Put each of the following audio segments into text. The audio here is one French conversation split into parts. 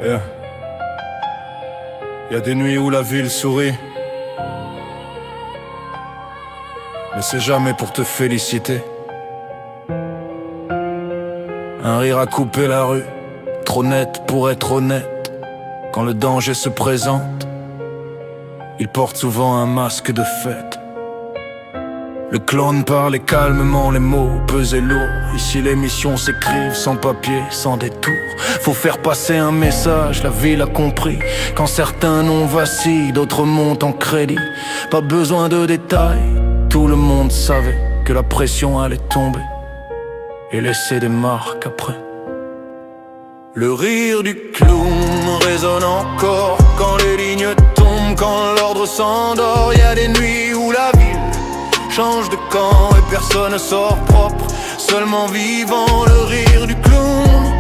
Yeah. Y a des nuits où la ville sourit, mais c'est jamais pour te féliciter. Un rire a coupé la rue, trop net pour être honnête. Quand le danger se présente, il porte souvent un masque de fête. Le clown parlait calmement, les mots pesaient lourd. Ici les missions s'écrivent sans papier, sans détour. Faut faire passer un message, la ville a compris. Quand certains noms vacillent, d'autres montent en crédit. Pas besoin de détails, tout le monde savait que la pression allait tomber et laisser des marques après. Le rire du clown résonne encore quand les lignes tombent, quand l'ordre s'endort. Y a des nuits où la ville change de camp et personne ne sort propre, seulement vivant. Le rire du clown,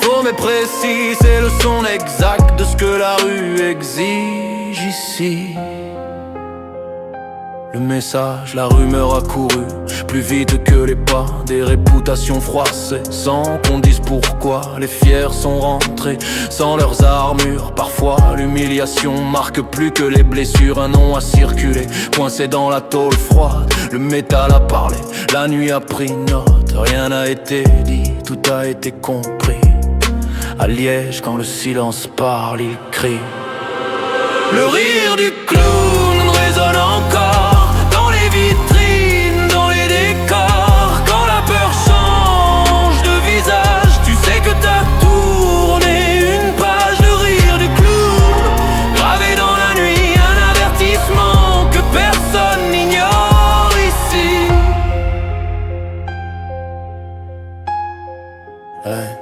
faux mais précis, c'est le son exact de ce que la rue exige ici. Le message, la rumeur a couru plus vite que les pas, des réputations froissées sans qu'on dise pourquoi. Les fiers sont rentrés sans leurs armures. Parfois l'humiliation marque plus que les blessures. Un nom a circulé, coincé dans la tôle froide. Le métal a parlé, la nuit a pris note. Rien n'a été dit, tout a été compris. À Liège, quand le silence parle, il crie. Le rire du clown résonne encore dans les vitrines, dans les décors. Quand la peur change de visage, tu sais que t'as tourné une page. Le rire du clown, gravé dans la nuit, un avertissement que personne n'ignore ici. Ouais.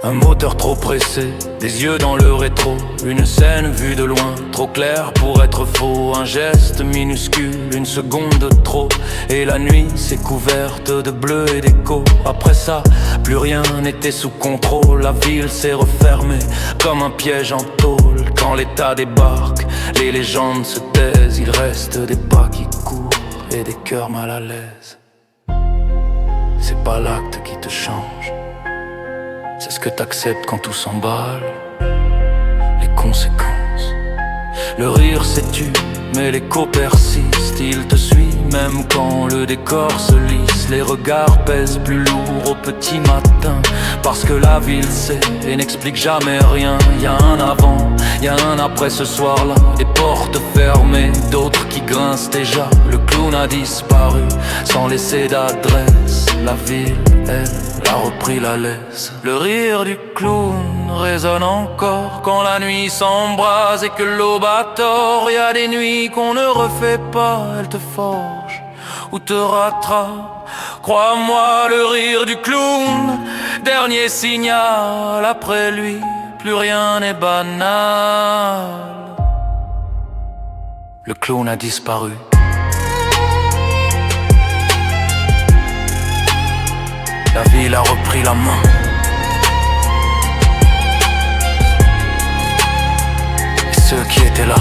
Un moteur trop pressé, des yeux dans le rétro. Une scène vue de loin, trop claire pour être faux. Un geste minuscule, une seconde de trop. Et la nuit s'est couverte de bleu et d'écho. Après ça, plus rien n'était sous contrôle. La ville s'est refermée comme un piège en tôle. Quand l'état débarque, les légendes se taisent. Il reste des pas qui courent et des cœurs mal à l'aise. C'est pas l'acte qui te change, c'est ce que t'acceptes quand tout s'emballe, les conséquences. Le rire s'est tu, mais l'écho persiste. Il te suit même quand le décor se lisse. Les regards pèsent plus lourd au petit matin, parce que la ville sait et n'explique jamais rien. Y a un avant, y a un après ce soir-là. Des portes fermées, d'autres qui grincent déjà. Le clown a disparu sans laisser d'adresse. La ville, elle, a repris la laisse. Le rire du clown résonne encore quand la nuit s'embrase et que l'aube a tort. Y a des nuits qu'on ne refait pas, elles te forgent ou te rattrapent. Crois-moi, le rire du clown, dernier signal. Après lui, plus rien n'est banal. Le clown a disparu. La ville a repris la main. Et ceux qui étaient là